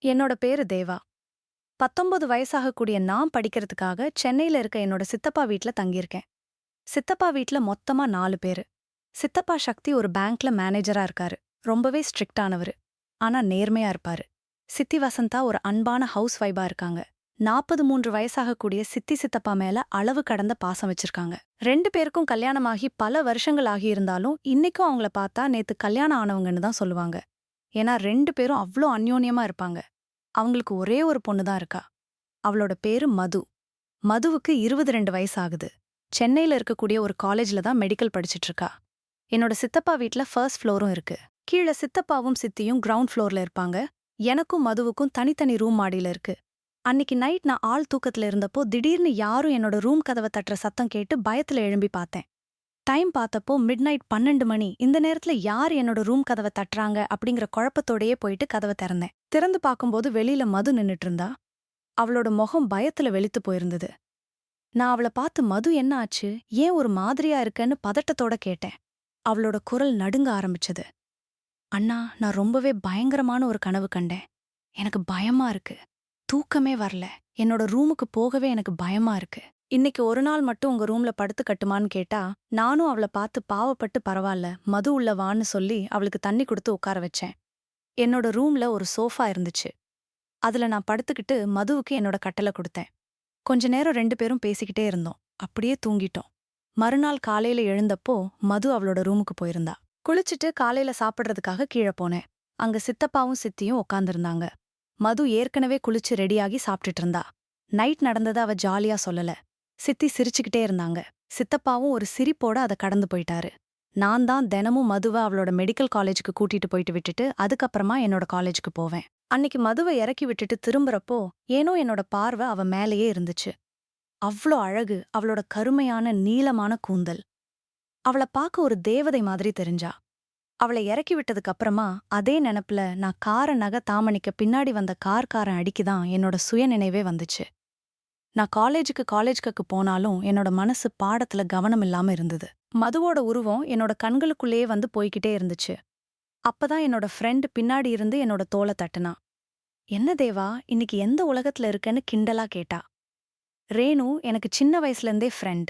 என்னோட பேரு தேவா. 19 வயசாகக்கூடிய நான் படிக்கிறதுக்காக சென்னையில இருக்க என்னோட சித்தப்பா வீட்ல தங்கியிருக்கேன். சித்தப்பா வீட்ல மொத்தமா 4 பேரு. சித்தப்பா சக்தி ஒரு பேங்க்ல மேனேஜரா இருக்காரு. ரொம்பவே ஸ்ட்ரிக்ட்டானவரு. ஆனா நேர்மையா இருப்பாரு. சித்தி வசந்தா ஒரு அன்பான ஹவுஸ் வைஃபா இருக்காங்க. 43 வயசாகக்கூடிய சித்தி சித்தப்பா மேல அளவு கடந்த பாசம் வச்சிருக்காங்க. 2 பேருக்கும் கல்யாணமாகி பல வருஷங்கள் ஆகியிருந்தாலும் இன்னைக்கும் அவங்கள பார்த்தா நேத்து கல்யாணம் ஆனவங்கன்னு தான் சொல்லுவாங்க. ஏன்னா 2 பேரும் அவ்ளோ அந்யோன்யமா இருப்பாங்க. அவங்களுக்கு ஒரே ஒரு பொண்ணு தான் இருக்கா. அவளோட பேரு மது. மதுவுக்கு 22 வயசு ஆகுது. சென்னையில இருக்கக்கூடிய ஒரு காலேஜ்ல தான் மெடிக்கல் படிச்சிட்டு இருக்கா. என்னோட சித்தப்பா வீட்ல ஃபர்ஸ்ட் ஃப்ளோரும் இருக்கு. கீழ சித்தப்பாவும் சித்தியும் கிரவுண்ட் ஃப்ளோர்ல இருப்பாங்க. எனக்கும் மதுவுக்கும் தனித்தனி ரூம் மாடியில இருக்கு. அன்னிக்கு நைட் நான் ஆள் தூக்கத்துல இருந்தப்போ திடீர்னு யாரும் என்னோட ரூம் கதவை தட்டுற சத்தம் கேட்டு பயத்துல எழும்பி பார்த்தேன். டைம் பார்த்தப்போ மிட்நைட் 12 மணி. இந்த நேரத்துல யார் என்னோட ரூம் கதவை தட்டுறாங்க அப்படிங்கிற குழப்பத்தோடயே போயிட்டு கதவை திறந்தேன். திறந்து பார்க்கும்போது வெளியில மது நின்னுட்டு இருந்தா. அவளோட முகம் பயத்துல வெளுத்து போயிருந்தது. நான் அவள பார்த்து மது என்ன ஆச்சு, ஏன் ஒரு மாதிரியா இருக்கன்னு பதட்டத்தோட கேட்டேன். அவளோட குரல் நடுங்க ஆரம்பிச்சது. அண்ணா, நான் ரொம்பவே பயங்கரமான ஒரு கனவு கண்டேன். எனக்கு பயமா இருக்கு. தூக்கமே வரல. என்னோட ரூமுக்கு போகவே எனக்கு பயமா இருக்கு. இன்னைக்கு ஒரு நாள் மட்டும் உங்க ரூம்ல படுத்து கட்டுமான்னு கேட்டா, நானும் அவள பார்த்து பாவப்பட்டு பரவாயில்ல, மது உள்ள வான்னு சொல்லி அவளுக்கு தண்ணி கொடுத்து உட்கார வச்சேன். என்னோட ரூம்ல ஒரு சோஃபா இருந்துச்சு. அதுல நான் படுத்துக்கிட்டு மதுவுக்கு என்னோட கட்டளை கொடுத்தேன். கொஞ்ச நேரம் 2 பேரும் பேசிக்கிட்டே இருந்தோம். அப்படியே தூங்கிட்டோம். மறுநாள் காலையில எழுந்தப்போ மது அவளோட ரூமுக்கு போயிருந்தா. குளிச்சுட்டு காலையில சாப்பிடுறதுக்காக கீழே போனேன். அங்க சித்தப்பாவும் சித்தியும் உட்கார்ந்திருந்தாங்க. மது ஏற்கனவே குளிச்சு ரெடியாகி சாப்பிட்டுட்டு இருந்தா. நைட் நடந்தத அவ ஜாலியா சொல்லல. சித்தி சிரிச்சுக்கிட்டே இருந்தாங்க. சித்தப்பாவும் ஒரு சிரிப்போட அத கடந்து போயிட்டாரு. நான் தான் தினமும் மதுவ அவளோட மெடிக்கல் காலேஜுக்கு கூட்டிட்டு போயிட்டு விட்டுட்டு அதுக்கப்புறமா என்னோட காலேஜுக்கு போவேன். அன்னிக்கு மதுவ இறக்கி விட்டுட்டு திரும்புறப்போ ஏனோ என்னோட பார்வை அவ மேலேயே இருந்துச்சு. அவ்ளோ அழகு, அவளோட கருமையான நீளமான கூந்தல். அவள பார்க்க ஒரு தேவதை மாதிரி தெரிஞ்சா. அவளை இறக்கி விட்டதுக்கு அப்புறமா அதே நெனப்புல நான் கார தாமணிக்க பின்னாடி வந்த கார்காரன் அடிக்குதான் என்னோட சுயநினைவே வந்துச்சு. நான் காலேஜுக்கு போனாலும் என்னோட மனசு பாடத்துல கவனம் இல்லாம இருந்தது. மதுவோட உருவம் என்னோட கண்களுக்குள்ளேயே வந்து போய்கிட்டே இருந்துச்சு. அப்பதான் என்னோட ஃப்ரெண்ட் பின்னாடி இருந்து என்னோட தோளை தட்டுனா. என்ன தேவா, இன்னைக்கு எந்த உலகத்துல இருக்கன்னு கிண்டலா கேட்டா. ரேணு எனக்கு சின்ன வயசுல இருந்தே ஃப்ரெண்ட்.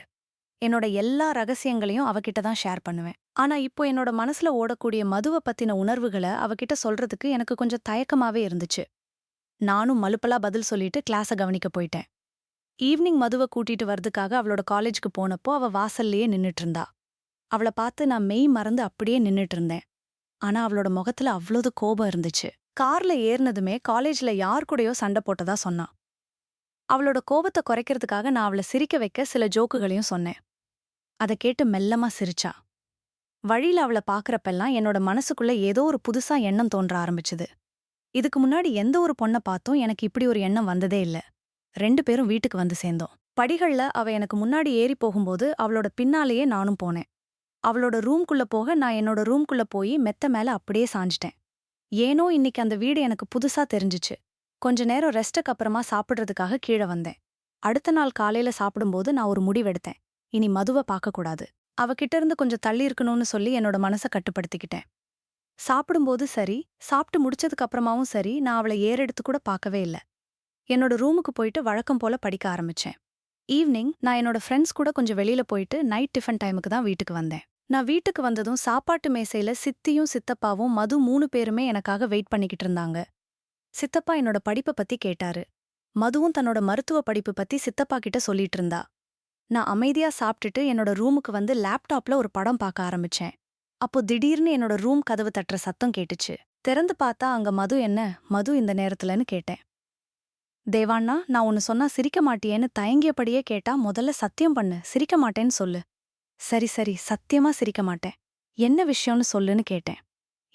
என்னோட எல்லா ரகசியங்களையும் அவகிட்ட தான் ஷேர் பண்ணுவேன். ஆனா இப்போ என்னோட மனசுல ஓடக்கூடிய மதுவ பத்தின உணர்வுகளை அவகிட்ட சொல்றதுக்கு எனக்கு கொஞ்சம் தயக்கமாவே இருந்துச்சு. நானும் மலுப்பலா பதில் சொல்லிட்டு கிளாஸ கவனிக்க போயிட்டேன். ஈவினிங் மதுவ கூட்டிட்டு வரதுக்காக அவளோட காலேஜுக்கு போனப்போ அவ வாசல்லயே நின்னுட்டு இருந்தா. அவள பார்த்து நான் மெய் மறந்து அப்படியே நின்னுட்டு இருந்தேன். ஆனா அவளோட முகத்துல அவ்ளோது கோபம் இருந்துச்சு. கார்ல ஏறினதுமே காலேஜ்ல யார் கூடயோ சண்டை போட்டதா சொன்னா. அவளோட கோபத்தை குறைக்கிறதுக்காக நான் அவளை சிரிக்க வைக்க சில ஜோக்குகளையும் சொன்னேன். அதை கேட்டு மெல்லமா சிரிச்சா. வழியில அவளை பாக்குறப்பெல்லாம் என்னோட மனசுக்குள்ள ஏதோ ஒரு புதுசா எண்ணம் தோன்ற ஆரம்பிச்சுது. இதுக்கு முன்னாடி எந்த ஒரு பொண்ணை பார்த்தும் எனக்கு இப்படி ஒரு எண்ணம் வந்ததே இல்ல. 2 பேரும் வீட்டுக்கு வந்து சேர்ந்தோம். படிகள்ல அவ எனக்கு முன்னாடி ஏறி போகும்போது அவளோட பின்னாலேயே நானும் போனேன். அவளோட ரூம்குள்ள போக நான் என்னோட ரூம்குள்ள போய் மெத்த மேல அப்படியே சாஞ்சிட்டேன். ஏனோ இன்னைக்கு அந்த வீடு எனக்கு புதுசா தெரிஞ்சுச்சு. கொஞ்ச நேரம் ரெஸ்ட்டுக்கு அப்புறமா சாப்பிடுறதுக்காக கீழே வந்தேன். அடுத்த நாள் காலையில சாப்பிடும்போது நான் ஒரு முடிவெடுத்தேன். இனி மதுவ பார்க்கக்கூடாது. அவகிட்ட இருந்து கொஞ்சம் தள்ளி இருக்கணும்னு சொல்லி என்னோட மனச கட்டுப்படுத்திக்கிட்டேன். சாப்பிடும்போது சரி, சாப்பிட்டு முடிச்சதுக்கு அப்புறமாவும் சரி, நான் அவளை ஏறெடுத்து கூட பார்க்கவே இல்ல. என்னோட ரூமுக்கு போயிட்டு வழக்கம் போல படிக்க ஆரம்பிச்சேன். ஈவினிங் நான் என்னோட ஃப்ரெண்ட்ஸ் கூட கொஞ்சம் வெளியில போயிட்டு நைட் டிஃபன் டைமுக்கு தான் வீட்டுக்கு வந்தேன். நான் வீட்டுக்கு வந்ததும் சாப்பாட்டு மேசையில சித்தியும் சித்தப்பாவும் மது 3 பேருமே எனக்காக வெயிட் பண்ணிக்கிட்டு இருந்தாங்க. சித்தப்பா என்னோட படிப்பை பத்தி கேட்டாரு. மதுவும் தன்னோட மருத்துவ படிப்பு பத்தி சித்தப்பா கிட்ட சொல்லிட்டு இருந்தா. நான் அமைதியா சாப்பிட்டுட்டு என்னோட ரூமுக்கு வந்து லேப்டாப்ல ஒரு படம் பார்க்க ஆரம்பிச்சேன். அப்போ திடீர்னு என்னோட ரூம் கதவு தட்டுற சத்தம் கேட்டுச்சு. திறந்து பார்த்தா அங்க மது என்ன, மது இந்த நேரத்துலன்னு கேட்டேன். தேவாண்ணா, நான் ஒன்னு சொன்னா சிரிக்க மாட்டியேன்னு தயங்கியபடியே கேட்டா. முதல்ல சத்தியம் பண்ணு, சிரிக்க மாட்டேன்னு சொல்லு. சரி சரி, சத்தியமா சிரிக்க மாட்டேன். என்ன விஷயம்னு சொல்லுன்னு கேட்டேன்.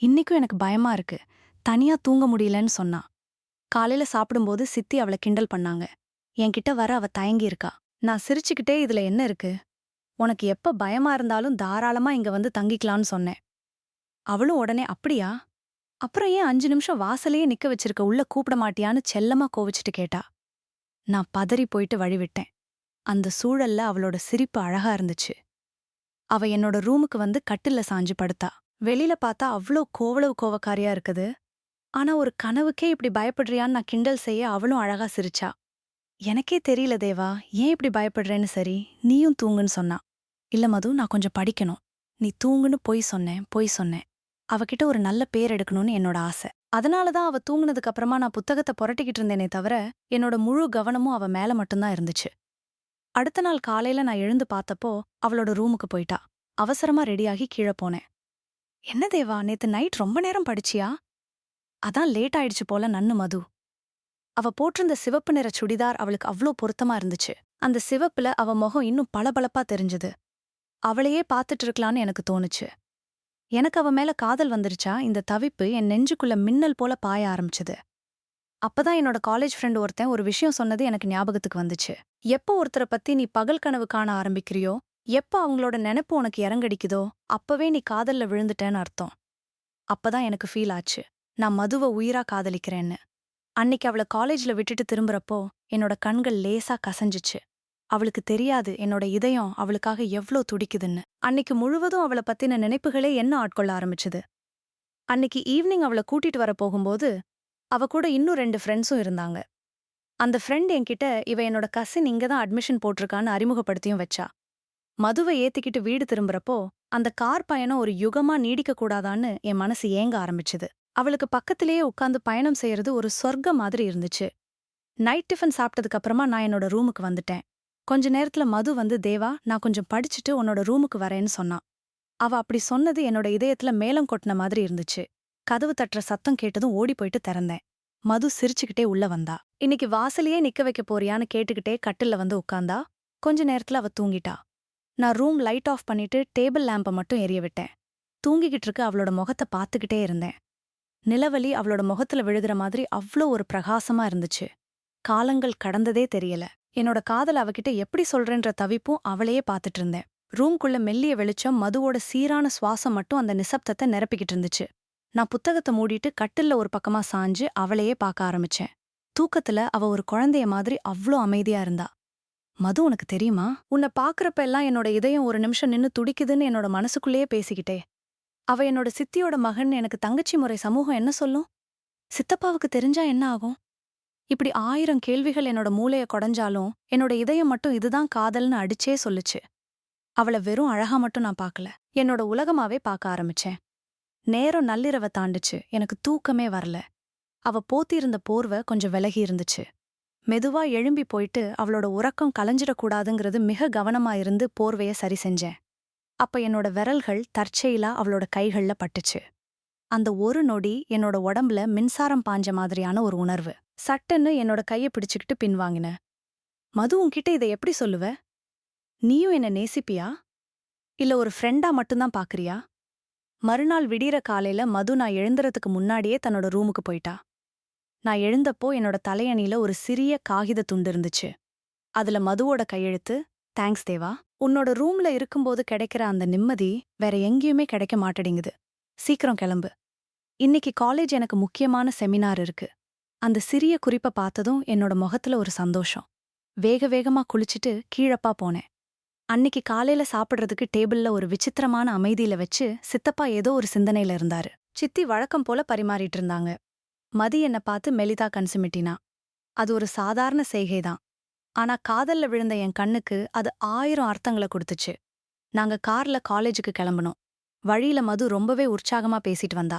இன்னைக்கும் எனக்கு பயமா இருக்கு, தனியா தூங்க முடியலன்னு சொன்னா. காலையில சாப்பிடும்போது சித்தி அவளை கிண்டல் பண்ணாங்க. என்கிட்ட வர அவ தயங்கி இருக்கா. நான் சிரிச்சுக்கிட்டே இதுல என்ன இருக்கு, உனக்கு எப்ப பயமா இருந்தாலும் தாராளமா இங்க வந்து தங்கிக்கலான்னு சொன்னேன். அவளும் உடனே அப்படியா, அப்புறம் ஏன் 5 நிமிஷம் வாசலையே நிக்க வச்சிருக்க, உள்ள கூப்பிட மாட்டியான்னு செல்லமா கோவிச்சுட்டு கேட்டா. நான் பதறி போயிட்டு வழிவிட்டேன். அந்த சூழல்ல அவளோட சிரிப்பு அழகா இருந்துச்சு. அவ என்னோட ரூமுக்கு வந்து கட்டில்ல சாஞ்சு படுத்தா. வெளியில பார்த்தா அவ்ளோ கோவக்காரியா இருக்குது. ஆனா ஒரு கனவுக்கே இப்படி பயப்படுறியான்னு நான் கிண்டல் செய்ய அவளும் அழகா சிரிச்சா. எனக்கே தெரியல தேவா, ஏன் இப்படி பயப்படுறேன்னு. சரி, நீயும் தூங்குன்னு சொன்னா. இல்ல மது, நான் கொஞ்சம் படிக்கணும். நீ தூங்குன்னு பொய் சொன்னேன். அவகிட்ட ஒரு நல்ல பேர் எடுக்கணும்னு என்னோட ஆசை. அதனால தான் அவ தூங்குனதுக்கு அப்புறமா நான் புத்தகத்தை புரட்டிக்கிட்டு இருந்தேனே தவிர, என்னோட முழு கவனமும் அவ மேல மட்டும்தான் இருந்துச்சு. அடுத்த நாள் காலையில நான் எழுந்து பார்த்தப்போ அவளோட ரூமுக்கு போயிட்டா. அவசரமா ரெடியாகி கீழே போனேன். என்ன தேவா, நேத்து நைட் ரொம்ப நேரம் படிச்சியா? அதான் லேட் ஆயிடுச்சு போல நன்னு மது. அவ போட்டிருந்த சிவப்பு நிற சுடிதார் அவளுக்கு அவ்ளோ பொருத்தமா இருந்துச்சு. அந்த சிவப்புல அவ முகம் இன்னும் பளபளப்பா தெரிஞ்சது. அவளையே பார்த்துட்டு இருக்கலான்னு எனக்கு தோணுச்சு. எனக்கு அவ மேல காதல் வந்துருச்சா, இந்த தவிப்பு என் நெஞ்சுக்குள்ள மின்னல் போல பாய ஆரம்பிச்சது. அப்பதான் என்னோட காலேஜ் ஃப்ரெண்ட் ஒருத்தன் ஒரு விஷயம் சொன்னது எனக்கு ஞாபகத்துக்கு வந்துச்சு. எப்போ ஒருத்தரை பத்தி நீ பகல் கனவு காண ஆரம்பிக்கிறியோ, எப்போ அவங்களோட நினைப்பு உனக்கு இறங்கடிக்குதோ, அப்பவே நீ காதல்ல விழுந்துட்டேன்னு அர்த்தம். அப்பதான் எனக்கு ஃபீல் ஆச்சு, நான் மதுவை உயிரா காதலிக்கிறேன்னு. அன்னைக்கு அவளை காலேஜ்ல விட்டுட்டு திரும்புறப்போ என்னோட கண்கள் லேசா கசஞ்சிச்சு. அவளுக்கு தெரியாது என்னோட இதயம் அவளுக்காக எவ்ளோ துடிக்குதுன்னு. அன்னைக்கு முழுவதும் அவளை பத்தின நினைப்புகளே என்ன ஆட்கொள்ள ஆரம்பிச்சுது. அன்னைக்கு ஈவினிங் அவளை கூட்டிட்டு வர போகும்போது அவ கூட இன்னும் 2 ஃப்ரெண்ட்ஸும் இருந்தாங்க. அந்த ஃப்ரெண்ட் என்கிட்ட இவ என்னோட கசின் இங்க தான் அட்மிஷன் போட்டிருக்கான்னு அறிமுகப்படுத்தியும் வச்சா. மதுவை ஏத்திக்கிட்டு வீடு திரும்புறப்போ அந்த கார் பயணம் ஒரு யுகமா நீடிக்க கூடாதான்னு என் மனசு ஏங்க ஆரம்பிச்சுது. அவளுக்கு பக்கத்திலேயே உட்கார்ந்து பயணம் செய்யறது ஒரு சொர்க்கம் மாதிரி இருந்துச்சு. நைட் டிஃபன் சாப்பிட்டதுக்கு அப்புறமா நான் என்னோட ரூமுக்கு வந்துட்டேன். கொஞ்ச நேரத்துல மது வந்து, தேவா, நான் கொஞ்சம் படிச்சுட்டு உன்னோட ரூமுக்கு வரேன்னு சொன்னா. அவ அப்படி சொன்னது என்னோட இதயத்துல மேளம் கொட்டின மாதிரி இருந்துச்சு. கதவு தட்டுற சத்தம் கேட்டதும் ஓடி போயிட்டு திறந்தேன். மது சிரிச்சுக்கிட்டே உள்ள வந்தா. இன்னைக்கு வாசலையே நிக்க வைக்க போறியான்னு கேட்டுக்கிட்டே கட்டில்ல வந்து உட்கார்ந்தா. கொஞ்ச நேரத்துல அவ தூங்கிட்டா. நான் ரூம் லைட் ஆஃப் பண்ணிட்டு டேபிள் லேம்பை மட்டும் எரிய விட்டேன். தூங்கிக்கிட்டு இருக்க அவளோட முகத்தை பார்த்துக்கிட்டே இருந்தேன். நிலவலி அவளோட முகத்துல விழுகிற மாதிரி அவ்ளோ ஒரு பிரகாசமா இருந்துச்சு. காலங்கள் கடந்ததே தெரியல. என்னோட காதல் அவகிட்ட எப்படி சொல்றேன்ற தவிப்பும் அவளையே பார்த்துட்டு இருந்தேன். ரூம்குள்ள மெல்லிய வெளிச்சம் மதுவோட சீரான சுவாசம் மட்டும் அந்த நிசப்தத்தை நிரப்பிக்கிட்டு இருந்துச்சு. நான் புத்தகத்தை மூடிட்டு கட்டில்ல ஒரு பக்கமா சாஞ்சு அவளையே பார்க்க ஆரம்பிச்சேன். தூக்கத்துல அவ ஒரு குழந்தைய மாதிரி அவ்ளோ அமைதியா இருந்தா. மது, உனக்கு தெரியுமா, உன்னை பாக்குறப்ப எல்லாம் என்னோட இதயம் ஒரு நிமிஷம் நின்னு துடிக்குதுன்னு என்னோட மனசுக்குள்ளேயே பேசிக்கிட்டே. அவ என்னோட சித்தியோட மகன், எனக்கு தங்கச்சி முறை சமூகம் என்ன சொல்லும்? சித்தப்பாவுக்கு தெரிஞ்சா என்ன ஆகும்? இப்படி 1000 கேள்விகள் என்னோட மூளைய கொடைஞ்சாலும் என்னோட இதயம் மட்டும் இதுதான் காதல்னு அடிச்சே சொல்லுச்சு. அவள வெறும் அழகா மட்டும் நான் பார்க்கல, என்னோட உலகமாவே பார்க்க ஆரம்பிச்சேன். நேரம் நள்ளிரவ தாண்டுச்சு. எனக்கு தூக்கமே வரல. அவ போத்தியிருந்த போர்வை கொஞ்சம் விலகி இருந்துச்சு. மெதுவா எழும்பி போயிட்டு அவளோட உறக்கம் கலைஞ்சிடக்கூடாதுங்கிறது மிக கவனமா இருந்து போர்வைய சரி செஞ்சேன். அப்ப என்னோட விரல்கள் தற்செயலா அவளோட கைகள்ல பட்டுச்சு. அந்த ஒரு நொடி என்னோட உடம்புல மின்சாரம் பாஞ்ச மாதிரியான ஒரு உணர்வு. சட்டுன்னு என்னோட கைய பிடிச்சுக்கிட்டு பின்வாங்கின. மது, உன்கிட்ட இதை எப்படி சொல்லுவ? நீயும் என்ன நேசிப்பியா, இல்ல ஒரு ஃப்ரெண்டா மட்டும்தான் பாக்குறியா? மறுநாள் விடியற காலையில மது நான் எழுந்துறதுக்கு முன்னாடியே தன்னோட ரூமுக்கு போயிட்டா. நான் எழுந்தப்போ என்னோட தலையணியில ஒரு சிறிய காகித துண்டு இருந்துச்சு. அதுல மதுவோட கையெழுத்து. தேங்க்ஸ் தேவா, உன்னோட ரூம்ல இருக்கும்போது கிடைக்கிற அந்த நிம்மதி வேற எங்கேயுமே கிடைக்க மாட்டேங்குது. சீக்கிரம் கிளம்பு. இன்னைக்கு காலேஜ் எனக்கு முக்கியமான செமினார் இருக்கு. அந்த சிறிய குறிப்பை பார்த்ததும் என்னோட முகத்துல ஒரு சந்தோஷம். வேக வேகமா குளிச்சுட்டு கீழப்பா போனேன். அன்னிக்கு காலையில சாப்பிடுறதுக்கு டேபிள்ல ஒரு விசித்திரமான அமைதியில வச்சு சித்தப்பா ஏதோ ஒரு சிந்தனையில இருந்தாரு. சித்தி வழக்கம் போல பரிமாறிட்டு இருந்தாங்க. மதி என்ன பார்த்து மெலிதா கன்சுமிட்டினா. அது ஒரு சாதாரண செய்கைதான். ஆனா காதல்ல விழுந்த என் கண்ணுக்கு அது 1000 அர்த்தங்களை கொடுத்துச்சு. நாங்க கார்ல காலேஜுக்கு கிளம்பணும். வழியில மது ரொம்பவே உற்சாகமா பேசிட்டு வந்தா.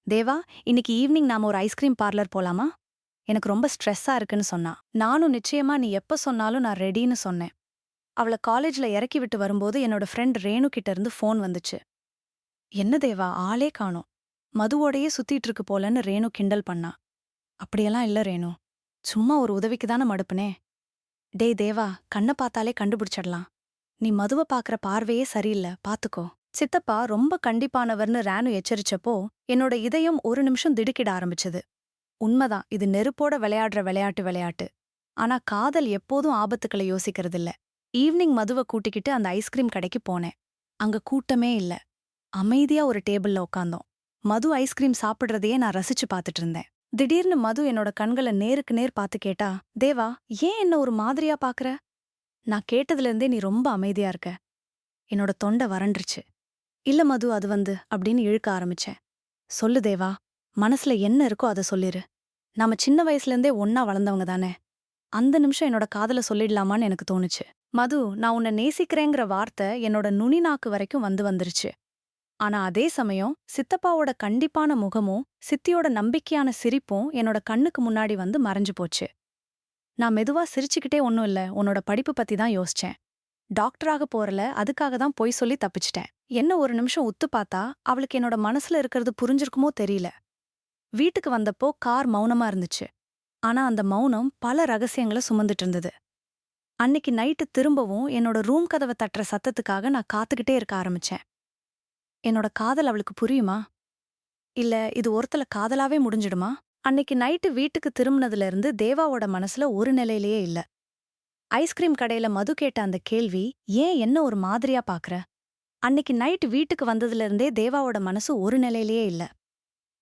தேவா, இன்னைக்கு ஈவினிங் நாம ஒரு ஐஸ்கிரீம் பார்லர் போலாமா? எனக்கு ரொம்ப ஸ்ட்ரெஸ்ஸா இருக்குன்னு சொன்னா. நானும் நிச்சயமா, நீ எப்ப சொன்னாலும் நான் ரெடின்னு சொன்னேன். அவளை காலேஜ்ல இறக்கி விட்டு வரும்போது என்னோட ஃப்ரெண்ட் ரேணு கிட்ட இருந்து ஃபோன் வந்துச்சு. என்ன தேவா, ஆளே காணோம், மதுவோடையே சுத்திட்டு இருக்கு போலன்னு ரேணு கிண்டல் பண்ணா. அப்படியெல்லாம் இல்ல ரேணு, சும்மா ஒரு உதவிக்கு தானே மடுப்புனே. டேய் தேவா, கண்ணை பார்த்தாலே கண்டுபிடிச்சிடலாம். நீ மதுவை பார்க்கற பார்வையே சரியில்லை, பாத்துக்கோ. சித்தப்பா ரொம்ப கண்டிப்பானவர்னு ரேணு எச்சரிச்சப்போ என்னோட இதயம் ஒரு நிமிஷம் திடுக்கிட ஆரம்பிச்சது. உண்மைதான், இது நெருப்போட விளையாடுற விளையாட்டு. ஆனா காதல் எப்போதும் ஆபத்துக்களை யோசிக்கிறதில்ல. ஈவினிங் மதுவை கூட்டிக்கிட்டு அந்த ஐஸ்கிரீம் கடைக்கு போனேன். அங்க கூட்டமே இல்ல. அமைதியா ஒரு டேபிள்ல உட்கார்ந்தோம். மது ஐஸ்கிரீம் சாப்பிடுறதையே நான் ரசிச்சு பார்த்துட்டு இருந்தேன். திடீர்னு மது என்னோட கண்களை நேருக்கு நேர் பார்த்து கேட்டா, தேவா, ஏன் என்ன ஒரு மாதிரியா பாக்குற? நான் கேட்டதுலேருந்தே நீ ரொம்ப அமைதியா இருக்க. என்னோட தொண்டை வறண்டுருச்சு. இல்ல மது, அது அப்படின்னு இழுக்க ஆரம்பிச்சேன். சொல்லு தேவா, மனசுல என்ன இருக்கோ அதை சொல்லிரு. நாம சின்ன வயசுலேருந்தே ஒன்னா வளர்ந்தவங்க தானே. அந்த நிமிஷம் என்னோட காதல சொல்லிடலாமான்னு எனக்கு தோணுச்சு. மது, நான் உன்னை நேசிக்கிறேங்கிற வார்த்தை என்னோட நுனி நாக்கு வரைக்கும் வந்துருச்சு. ஆனா அதே சமயம் சித்தப்பாவோட கண்டிப்பான முகமும் சித்தியோட நம்பிக்கையான சிரிப்பும் என்னோட கண்ணுக்கு முன்னாடி வந்து மறைஞ்சு போச்சு. நான் மெதுவா சிரிச்சுக்கிட்டே ஒன்னும் இல்ல, உன்னோட படிப்பு பத்தி தான் யோசிச்சேன். டாக்டராக போறல, அதுக்காக தான் பொய் சொல்லி தப்பிச்சிட்டேன். என்ன ஒரு நிமிஷம் உத்து பார்த்தா அவளுக்கு என்னோட மனசுல இருக்கிறது புரிஞ்சிருக்குமோ தெரியல. வீட்டுக்கு வந்தப்போ கார் மௌனமா இருந்துச்சு. ஆனா அந்த மௌனம் பல ரகசியங்களை சுமந்துட்டு இருந்தது. அன்னைக்கு நைட்டு திரும்பவும் என்னோட ரூம் கதவை தட்டுற சத்தத்துக்காக நான் காத்துக்கிட்டே இருக்க ஆரம்பிச்சேன். என்னோட காதல் அவளுக்கு புரியுமா? இல்ல இது ஒருத்தல காதலாவே முடிஞ்சிடுமா? அன்னைக்கு நைட்டு வீட்டுக்கு திரும்பினதுல இருந்து தேவாவோட மனசுல ஒரு நிலையிலேயே இல்ல. ஐஸ்கிரீம் கடையில மது கேட்ட அந்த கேள்வி, ஏன் என்ன ஒரு மாதிரியா பாக்குற? அன்னைக்கு நைட்டு வீட்டுக்கு வந்ததுல இருந்தே தேவாவோட மனசு ஒரு நிலையிலேயே இல்ல.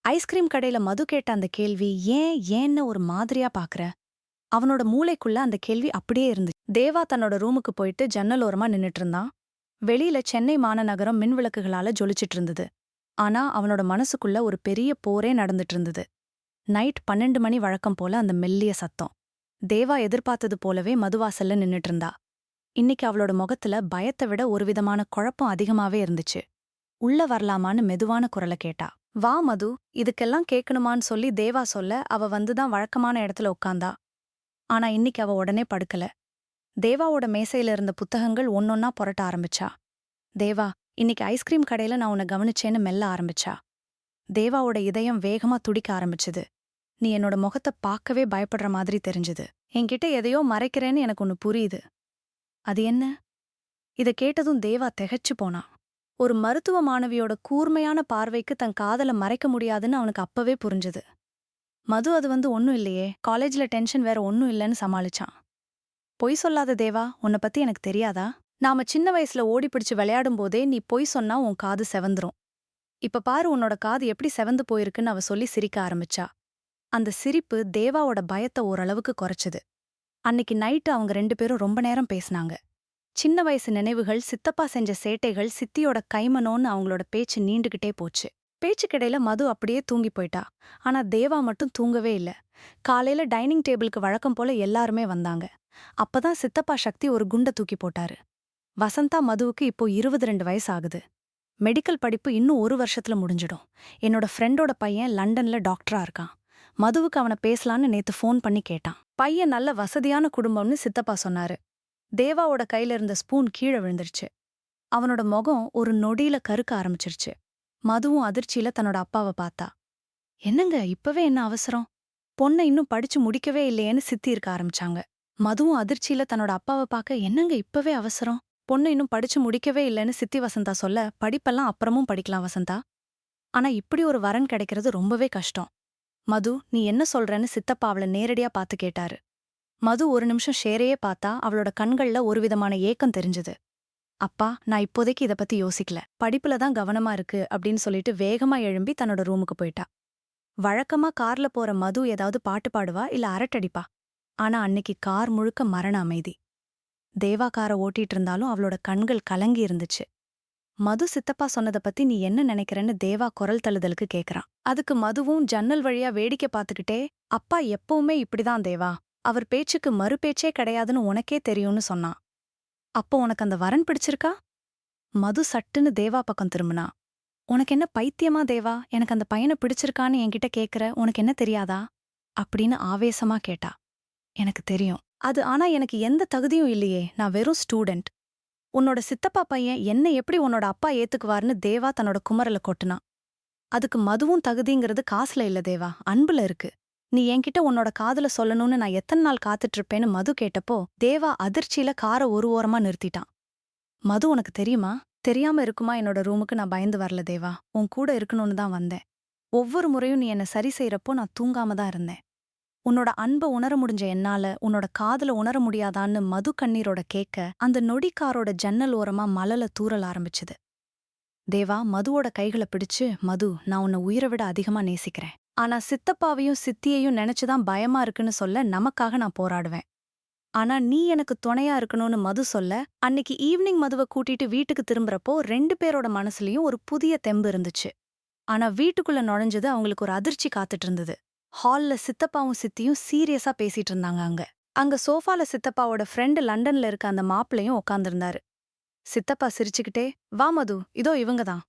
ஐஸ்கிரீம் கடையில மது கேட்ட அந்த கேள்வி, ஏன்னு ஒரு மாதிரியா பாக்குற? அவனோட மூளைக்குள்ள அந்த கேள்வி அப்படியே இருந்துச்சு. தேவா தன்னோட ரூமுக்கு போயிட்டு ஜன்னல் ஓரமா நின்னுட்டு இருந்தான். வெளியில சென்னை மாநகரம் மின்விளக்குகளால ஜொலிச்சிட்டு இருந்தது. ஆனா அவனோட மனசுக்குள்ள ஒரு பெரிய போரே நடந்துட்டு இருந்தது. நைட் 12 மணி வழக்கம் போல அந்த மெல்லிய சத்தம். தேவா எதிர்பார்த்தது போலவே மதுவாசல்ல நின்னுட்டு இருந்தா. இன்னைக்கு அவளோட முகத்துல பயத்தை விட ஒரு விதமான குழப்பம் அதிகமாவே இருந்துச்சு. உள்ள வரலாமான்னு மெதுவான குரல கேட்டா. வா மது, இதுக்கெல்லாம் கேட்கணுமான்னு சொல்லி தேவா சொல்ல அவ வந்துதான் வழக்கமான இடத்துல உட்கார்ந்தா. ஆனா இன்னைக்கு அவ உடனே படுக்கல. தேவாவோட மேசையில இருந்த புத்தகங்கள் ஒன்னொன்னா புரட்ட ஆரம்பிச்சா. தேவா, இன்னைக்கு ஐஸ்கிரீம் கடையில நான் உன்னை கவனிச்சேன்னு மெல்ல ஆரம்பிச்சா. தேவாவோட இதயம் வேகமா துடிக்க ஆரம்பிச்சுது. நீ என்னோட முகத்தை பார்க்கவே பயப்படுற மாதிரி தெரிஞ்சுது. என்கிட்ட எதையோ மறைக்கிறேன்னு எனக்கு ஒன்னு புரியுது. அது என்ன? இத கேட்டதும் தேவா திகைச்சு போனான். ஒரு மருத்துவ மாணவியோட கூர்மையான பார்வைக்கு தன் காதல மறைக்க முடியாதுன்னு அவனுக்கு அப்பவே புரிஞ்சுது. மது, அது ஒன்னும் இல்லையே, காலேஜ்ல டென்ஷன் வேற ஒன்னும் இல்லைன்னு சமாளிச்சான். பொய் சொல்லாத தேவா, உன்னை பத்தி எனக்கு தெரியாதா? நாம சின்ன வயசுல ஓடி பிடிச்சு விளையாடும் போதே நீ பொய் சொன்னா உன் காது செவந்துரும். இப்ப பாரு உன்னோட காது எப்படி செவந்து போயிருக்குன்னு அவ சொல்லி சிரிக்க ஆரம்பிச்சா. அந்த சிரிப்பு தேவாவோட பயத்தை ஓரளவுக்கு குறைச்சுது. அன்னைக்கு நைட்டு அவங்க 2 பேரும் ரொம்ப நேரம் பேசினாங்க. சின்ன வயசு நினைவுகள், சித்தப்பா செஞ்ச சேட்டைகள், சித்தியோட கைமனோன்னு அவங்களோட பேச்சு நீண்டுகிட்டே போச்சு. பேச்சுக்கிடையில மது அப்படியே தூங்கி போயிட்டா. ஆனா தேவா மட்டும் தூங்கவே இல்ல. காலையில டைனிங் டேபிளுக்கு வழக்கம் போல எல்லாருமே வந்தாங்க. அப்பதான் சித்தப்பா சக்தி ஒரு குண்ட தூக்கி போட்டாரு. வசந்தா, மதுவுக்கு இப்போ 22 வயசு ஆகுது. மெடிக்கல் படிப்பு இன்னும் 1 வருஷத்துல முடிஞ்சிடும். என்னோட ஃப்ரெண்டோட பையன் லண்டன்ல டாக்டரா இருக்கான். மதுவுக்கு அவனை பேசலான்னு நேத்து ஃபோன் பண்ணி கேட்டான். பையன் நல்ல வசதியான குடும்பம்னு சித்தப்பா சொன்னாரு. தேவாவோட கையில இருந்த ஸ்பூன் கீழே விழுந்துருச்சு. அவனோட முகம் ஒரு நொடியில கருக்க ஆரம்பிச்சிருச்சு. மதுவும் அதிர்ச்சியில தன்னோட அப்பாவை பார்த்தா. என்னங்க, இப்பவே என்ன அவசரம்? பொண்ணை இன்னும் படிச்சு முடிக்கவே இல்லையேன்னு சித்தி இருக்க ஆரம்பிச்சாங்க. மதுவும் அதிர்ச்சியில தன்னோட அப்பாவை பார்க்க, என்னங்க இப்பவே அவசரம்? பொண்ணு இன்னும் படிச்சு முடிக்கவே இல்லைன்னு சித்தி வசந்தா சொல்ல, படிப்பெல்லாம் அப்புறமும் படிக்கலாம் வசந்தா. ஆனா இப்படி ஒரு வரன் கிடைக்கிறது ரொம்பவே கஷ்டம். மது, நீ என்ன சொல்றன்னு சித்தப்பா அவளை நேரடியா பார்த்து கேட்டாரு. மது ஒரு நிமிஷம் ஷேரையே பார்த்தா. அவளோட கண்கள்ல ஒரு விதமான ஏக்கம் தெரிஞ்சது. அப்பா, நான் இப்போதைக்கு இத பத்தி யோசிக்கல, படிப்புல தான் கவனமா இருக்கு அப்படின்னு சொல்லிட்டு வேகமா எழும்பி தன்னோட ரூமுக்கு போயிட்டா. வழக்கமா கார்ல போற மது ஏதாவது பாட்டு பாடுவா இல்ல அரட்டடிப்பா. ஆனா அன்னைக்கு கார் முழுக்க மரண அமைதி. தேவா காரை ஓட்டிட்டு இருந்தாலும் அவளோட கண்கள் கலங்கி இருந்துச்சு. மது, சித்தப்பா சொன்னதை பத்தி நீ என்ன நினைக்கிறன்னு தேவா குரல் தள்ளுதலுக்கு கேக்குறான். அதுக்கு மதுவும் ஜன்னல் வழியா வேடிக்கை பார்த்துக்கிட்டே, அப்பா எப்பவுமே இப்படிதான் தேவா, அவர் பேச்சுக்கு மறுபேச்சே கிடையாதுன்னு உனக்கே தெரியும்னு சொன்னான். அப்போ உனக்கு அந்த வரன் பிடிச்சிருக்கா? மது சட்டுன்னு தேவா பக்கம் திரும்பினா. உனக்கு என்ன பைத்தியமா தேவா, எனக்கு அந்த பையனை பிடிச்சிருக்கான்னு என்கிட்ட கேக்குற, உனக்கு என்ன தெரியாதா அப்படின்னு ஆவேசமா கேட்டா. எனக்கு தெரியும் அது, ஆனா எனக்கு எந்த தகுதியும் இல்லையே, நான் வெறும் ஸ்டூடெண்ட். உன்னோட சித்தப்பா பையன் என்ன எப்படி உன்னோட அப்பா ஏத்துக்குவார்னு தேவா தன்னோட குமரல கொட்டுனா. அதுக்கு மதுவும் தகுதிங்கிறது காசுல இல்ல தேவா, அன்புல இருக்கு. நீ என்கிட்ட உன்னோட காதல சொல்லணும்னு நான் எத்தனை நாள் காத்துட்டு இருப்பேன்னு மது கேட்டப்போ தேவா அதிர்ச்சியில காரை ஒரு ஓரமா நிறுத்திட்டான். மது, உனக்கு தெரியுமா? தெரியாம இருக்குமா என்னோட ரூமுக்கு நான் பயந்து வரல தேவா, உன் கூட இருக்கணும்னு தான் வந்தேன். ஒவ்வொரு முறையும் நீ என்ன சரி செய்யறப்போ நான் தூங்காம தான் இருந்தேன். உன்னோட அன்பை உணர முடிஞ்ச என்னால உன்னோட காதல உணர முடியாதான்னு மது கண்ணீரோட கேட்க, அந்த நொடிக்காரோட ஜன்னல் ஓரமா மலல தூறல் ஆரம்பிச்சுது. தேவா மதுவோட கைகளை பிடிச்சு, மது, நான் உன்னை உயிரை விட அதிகமா நேசிக்கிறேன். ஆனா சித்தப்பாவையும் சித்தியையும் நினைச்சுதான் பயமா இருக்குன்னு சொல்ல நமக்காக நான் போராடுவேன். ஆனா நீ எனக்கு துணையா இருக்கணும்னு மது சொல்ல, அன்னைக்கு ஈவினிங் மதுவை கூட்டிட்டு வீட்டுக்கு திரும்புறப்போ 2 பேரோட மனசுலயும் ஒரு புதிய தெம்பு இருந்துச்சு. ஆனா வீட்டுக்குள்ள நுழைஞ்சது அவங்களுக்கு ஒரு அதிர்ச்சி காத்துட்டு இருந்தது. ஹால்ல சித்தப்பாவும் சித்தியும் சீரியஸா பேசிட்டு இருந்தாங்க அங்க. அங்க சோஃபால சித்தப்பாவோட ஃப்ரெண்டு லண்டன்ல இருக்க அந்த மாப்பிள்ளையும் உட்கார்ந்திருந்தாரு. சித்தப்பா சிரிச்சுக்கிட்டே, "வா மது, இதோ இவங்க தான்."